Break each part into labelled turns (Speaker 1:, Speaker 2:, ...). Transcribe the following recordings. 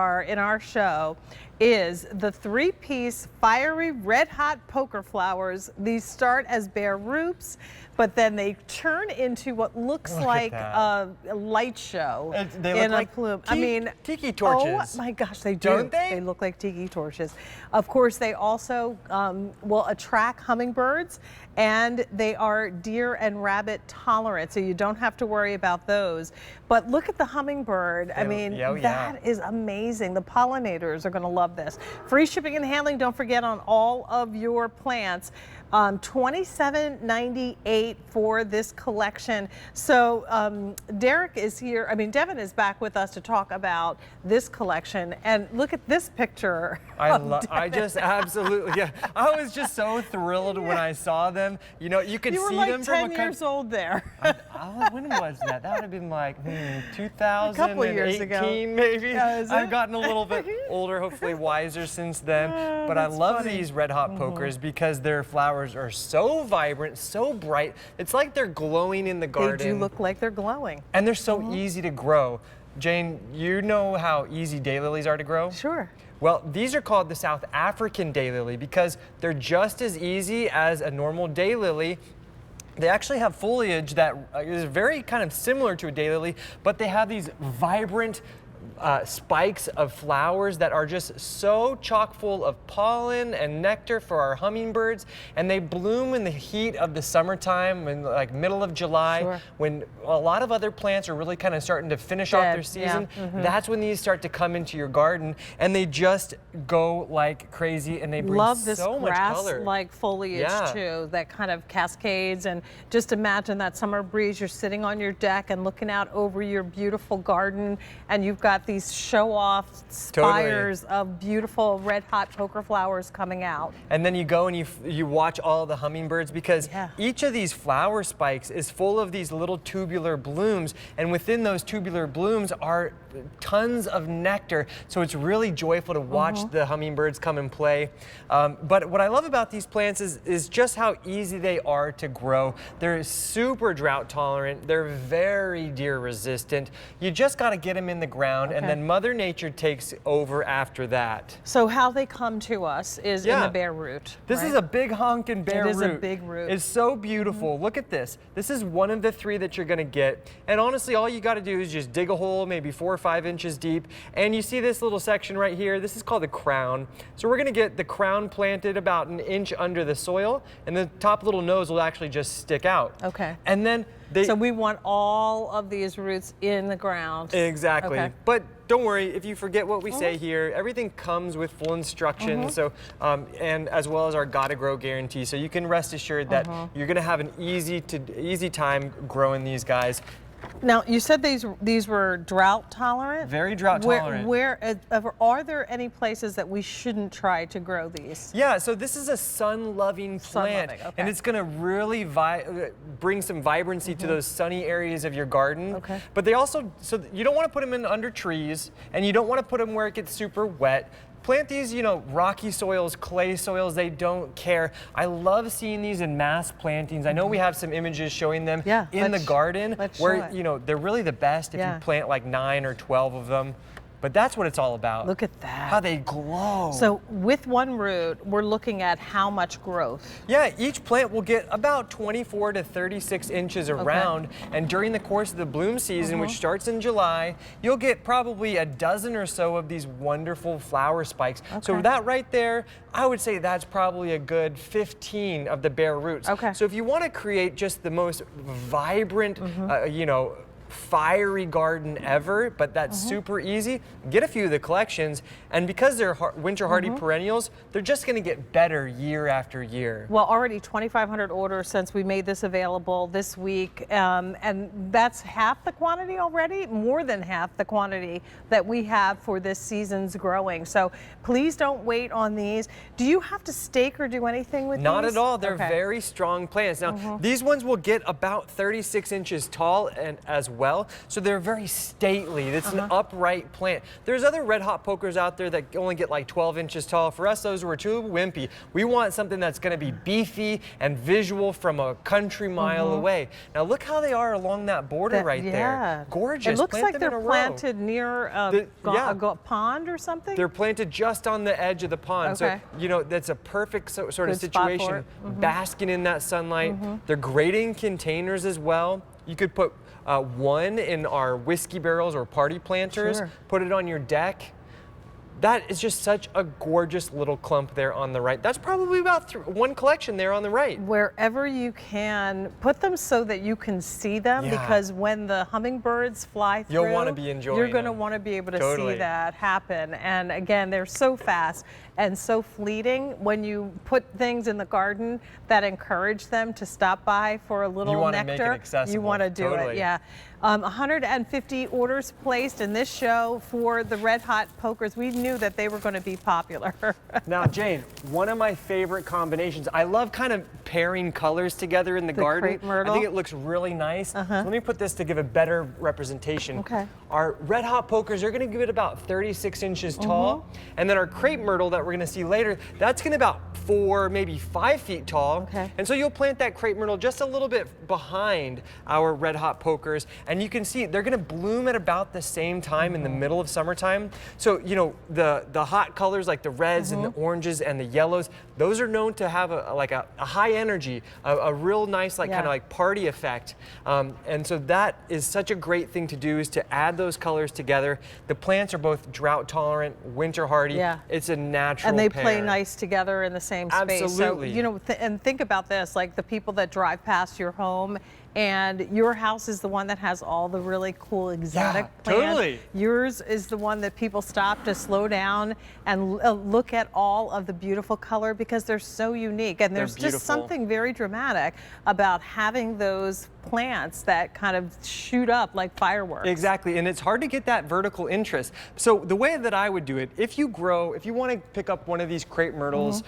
Speaker 1: In our show is the three-piece fiery red hot poker flowers. These start as bare roots, but then they turn into what looks like a light show.
Speaker 2: They look like
Speaker 1: plume.
Speaker 2: tiki torches.
Speaker 1: Oh my gosh, they do.
Speaker 2: Don't they?
Speaker 1: They look like tiki torches. Of course, they also will attract hummingbirds, and they are deer and rabbit tolerant, so you don't have to worry about those. But look at the hummingbird. That is amazing. The pollinators are going to love this. Free shipping and handling, don't forget, on all of your plants. $27.98 for this collection. So Derek is here. Devin is back with us to talk about this collection. And look at this picture.
Speaker 2: I just absolutely, yeah. I was just so thrilled when I saw them. You know, you could see
Speaker 1: like
Speaker 2: them
Speaker 1: 10 years old there.
Speaker 2: When was that? That would have been like 2018,
Speaker 1: a couple of years ago.
Speaker 2: Maybe. I've gotten a little bit older, hopefully wiser since then. But I love these red hot pokers because their flowers are so vibrant, so bright. It's like they're glowing in the garden.
Speaker 1: They do look like they're glowing.
Speaker 2: And they're so easy to grow. Jane, you know how easy daylilies are to grow?
Speaker 1: Sure.
Speaker 2: Well, these are called the South African daylily because they're just as easy as a normal daylily. They actually have foliage that is very kind of similar to a daylily, but they have these vibrant spikes of flowers that are just so chock full of pollen and nectar for our hummingbirds, and they bloom in the heat of the summertime, in like middle of July, when a lot of other plants are really kind of starting to finish off their season. That's when these start to come into your garden, and they just go like crazy, and they bring so much color.
Speaker 1: Like foliage too, that kind of cascades. And just imagine that summer breeze. You're sitting on your deck and looking out over your beautiful garden, and you've got these show-off spires of beautiful red-hot poker flowers coming out. And
Speaker 2: then you go and you watch all the hummingbirds because each of these flower spikes is full of these little tubular blooms, and within those tubular blooms are tons of nectar. So it's really joyful to watch the hummingbirds come and play. But what I love about these plants is just how easy they are to grow. They're super drought tolerant. They're very deer resistant. You just got to get them in the ground, and then Mother Nature takes over after that.
Speaker 1: So how they come to us is in the bare root.
Speaker 2: This is a big honkin' bare root.
Speaker 1: It is a big root.
Speaker 2: It's so beautiful. Look at this. This is one of the three that you're going to get. And honestly, all you got to do is just dig a hole maybe 4 or 5 inches deep. And you see this little section right here. This is called the crown. So we're going to get the crown planted about an inch under the soil, and the top little nose will actually just stick out.
Speaker 1: Okay.
Speaker 2: And then
Speaker 1: so we want all of these roots in the ground.
Speaker 2: Exactly. Okay. But don't worry, if you forget what we say here, everything comes with full instructions. So, and as well as our Gotta Grow guarantee. So you can rest assured that you're going to have an easy time growing these guys.
Speaker 1: Now, you said these were drought tolerant?
Speaker 2: Very drought tolerant.
Speaker 1: Where are there any places that we shouldn't try to grow these?
Speaker 2: Yeah, so this is a sun-loving plant, and it's going to really bring some vibrancy to those sunny areas of your garden. But they also, so you don't want to put them in under trees, and you don't want to put them where it gets super wet. Plant these, rocky soils, clay soils, they don't care. I love seeing these in mass plantings. I know we have some images showing them in the garden where, they're really the best if you plant like 9 or 12 of them. But that's what it's all about.
Speaker 1: Look at that.
Speaker 2: How they glow.
Speaker 1: So with one root, we're looking at how much growth?
Speaker 2: Yeah, each plant will get about 24 to 36 inches around. And during the course of the bloom season, which starts in July, you'll get probably a dozen or so of these wonderful flower spikes. So that right there, I would say that's probably a good 15 of the bare roots. So if you want to create just the most vibrant, fiery garden ever, but that's super easy, get a few of the collections, and because they're winter hardy perennials, they're just going to get better year after year.
Speaker 1: Well, already 2,500 orders since we made this available this week, and that's half the quantity already, more than half the quantity that we have for this season's growing. So please don't wait on these. Do you have to stake or do anything with these?
Speaker 2: Not at all. They're very strong plants. Now, these ones will get about 36 inches tall and as well. So they're very stately. It's an upright plant. There's other red hot pokers out there that only get like 12 inches tall. For us, those were too wimpy. We want something that's going to be beefy and visual from a country mile away. Now look how they are along that border right there. Gorgeous.
Speaker 1: It looks
Speaker 2: Plant
Speaker 1: like
Speaker 2: them
Speaker 1: they're
Speaker 2: in a row.
Speaker 1: planted near a pond or something.
Speaker 2: They're planted just on the edge of the pond.
Speaker 1: Okay.
Speaker 2: So, you know, that's a perfect sort of
Speaker 1: Good spot for
Speaker 2: situation,
Speaker 1: it.
Speaker 2: basking in that sunlight. They're great in containers as well. You could put one in our whiskey barrels or party planters, put it on your deck. That is just such a gorgeous little clump there on the right. That's probably about one collection there on the right.
Speaker 1: Wherever you can, put them so that you can see them, because when the hummingbirds fly through,
Speaker 2: you'll want to be enjoying
Speaker 1: you're going to
Speaker 2: them.
Speaker 1: want to be able to see that happen. And again, they're so fast and so fleeting. When you put things in the garden that encourage them to stop by for a little
Speaker 2: you want
Speaker 1: nectar,
Speaker 2: to make it accessible.
Speaker 1: you want to do it. Yeah. 150 orders placed in this show for the red hot pokers. We knew that they were going to be popular.
Speaker 2: Now, Jane, one of my favorite combinations, I love kind of pairing colors together in the garden.
Speaker 1: Crepe myrtle.
Speaker 2: I think it looks really nice. So let me put this to give a better representation.
Speaker 1: Okay.
Speaker 2: Our red hot pokers are going to give it about 36 inches tall. And then our crepe myrtle that we're going to see later, that's going to about 4, maybe 5 feet tall.
Speaker 1: Okay.
Speaker 2: And so you'll plant that crepe myrtle just a little bit behind our red hot pokers. And you can see they're going to bloom at about the same time in the middle of summertime. So, you know, the hot colors like the reds and the oranges and the yellows, those are known to have a high energy, a real nice kind of like party effect. And so that is such a great thing to do, is to add those colors together. The plants are both drought tolerant, winter hardy.
Speaker 1: Yeah.
Speaker 2: It's a natural
Speaker 1: And they
Speaker 2: pair.
Speaker 1: play nice together in the same space.
Speaker 2: Absolutely.
Speaker 1: So, you know, and think about this, like the people that drive past your home, and your house is the one that has all the really cool exotic plants.
Speaker 2: Totally.
Speaker 1: Yours is the one that people stop to slow down and look at all of the beautiful color, because they're so unique. And there's just something very dramatic about having those plants that kind of shoot up like fireworks.
Speaker 2: Exactly, and it's hard to get that vertical interest. So the way that I would do it, if you want to pick up one of these crepe myrtles,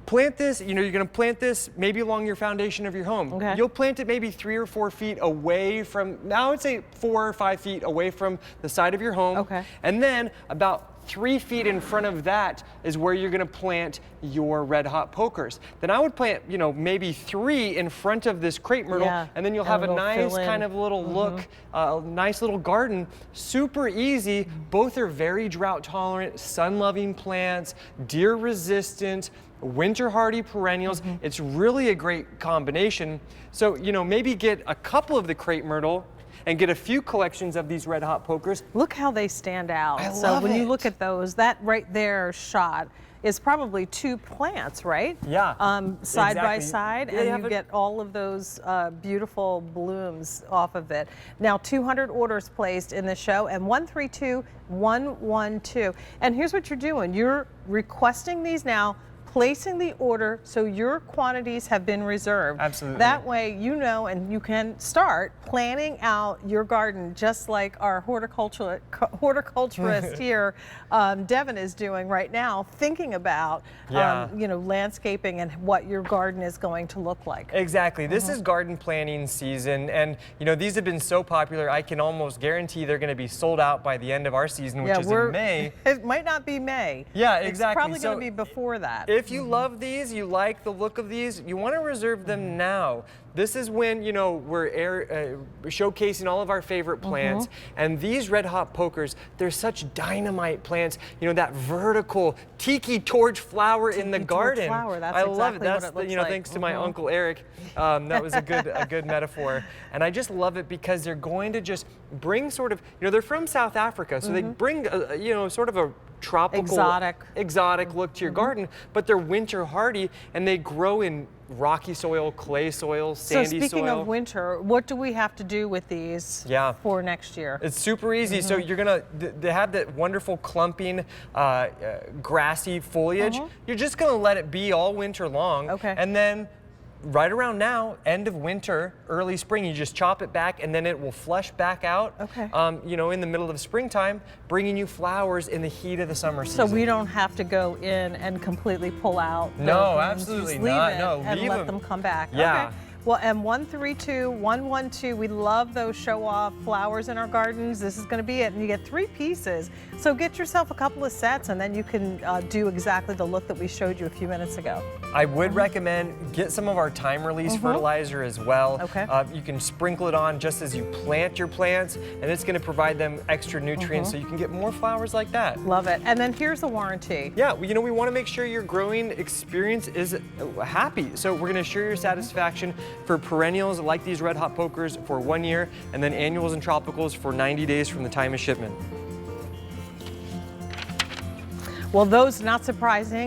Speaker 2: plant this, you know, you're going to plant this maybe along your foundation of your home.
Speaker 1: Okay.
Speaker 2: You'll plant it maybe 3 or 4 feet away from, now I would say 4 or 5 feet away from the side of your home.
Speaker 1: Okay.
Speaker 2: And then about 3 feet in front of that is where you're going to plant your red hot pokers. Then I would plant, you know, maybe 3 in front of this crepe myrtle, and then you'll have a nice kind of little look, a nice little garden. Super easy. Both are very drought tolerant, sun-loving plants, deer resistant, winter hardy perennials. It's really a great combination. So, you know, maybe get a couple of the crepe myrtle and get a few collections of these red hot pokers.
Speaker 1: Look how they stand out.
Speaker 2: I
Speaker 1: so
Speaker 2: love
Speaker 1: when you
Speaker 2: it.
Speaker 1: look at those, that right there shot is probably 2 plants, right?
Speaker 2: Yeah.
Speaker 1: Side by
Speaker 2: exactly.
Speaker 1: side,
Speaker 2: Yeah,
Speaker 1: and you get all of those beautiful blooms off of it. Now, 200 orders placed in the show, and 132112. And here's what you're doing. You're requesting these now, placing the order so your quantities have been reserved.
Speaker 2: Absolutely.
Speaker 1: That way you know, and you can start planning out your garden just like our horticulturist here, Devin, is doing right now, thinking about you know, landscaping and what your garden is going to look like.
Speaker 2: Exactly. This is garden planning season, and you know, these have been so popular, I can almost guarantee they're going to be sold out by the end of our season, which is in May.
Speaker 1: It might not be May.
Speaker 2: Yeah, exactly.
Speaker 1: It's probably going to be before that.
Speaker 2: If you love these, you like the look of these, you want to reserve them now. This is when, you know, we're showcasing all of our favorite plants. And these red hot pokers, they're such dynamite plants. You know, that vertical tiki torch flower in the garden.
Speaker 1: Flower, that's
Speaker 2: I love
Speaker 1: exactly
Speaker 2: it.
Speaker 1: what
Speaker 2: That's
Speaker 1: it looks
Speaker 2: you know,
Speaker 1: like.
Speaker 2: thanks to my Uncle Eric. That was a good metaphor. And I just love it because they're going to just bring sort of, you know, they're from South Africa, so they bring, you know, sort of a tropical, exotic look to your garden, but they're winter hardy, and they grow in rocky soil, clay soil, sandy soil.
Speaker 1: So speaking of winter, what do we have to do with these for next year?
Speaker 2: It's super easy. So you're gonna, they have that wonderful clumping, grassy foliage. You're just gonna let it be all winter long.
Speaker 1: Okay.
Speaker 2: And then right around now, end of winter, early spring, you just chop it back, and then it will flush back out.
Speaker 1: Okay.
Speaker 2: You know, in the middle of springtime, bringing you flowers in the heat of the summer season.
Speaker 1: So we don't have to go in and completely pull out.
Speaker 2: No,
Speaker 1: the,
Speaker 2: absolutely
Speaker 1: just leave
Speaker 2: not.
Speaker 1: It
Speaker 2: no,
Speaker 1: and
Speaker 2: leave
Speaker 1: let
Speaker 2: them.
Speaker 1: them come back.
Speaker 2: Yeah.
Speaker 1: Okay. Well, and 132, 112, we love those show-off flowers in our gardens. This is going to be it, and you get 3 pieces. So get yourself a couple of sets, and then you can do exactly the look that we showed you a few minutes ago.
Speaker 2: I would recommend get some of our time-release fertilizer as well.
Speaker 1: Okay.
Speaker 2: You can sprinkle it on just as you plant your plants, and it's going to provide them extra nutrients so you can get more flowers like that.
Speaker 1: Love it. And then here's the warranty.
Speaker 2: Yeah, you know, we want to make sure your growing experience is happy. So we're going to assure your satisfaction for perennials like these red hot pokers for 1 year, and then annuals and tropicals for 90 days from the time of shipment.
Speaker 1: Well, those, not surprising,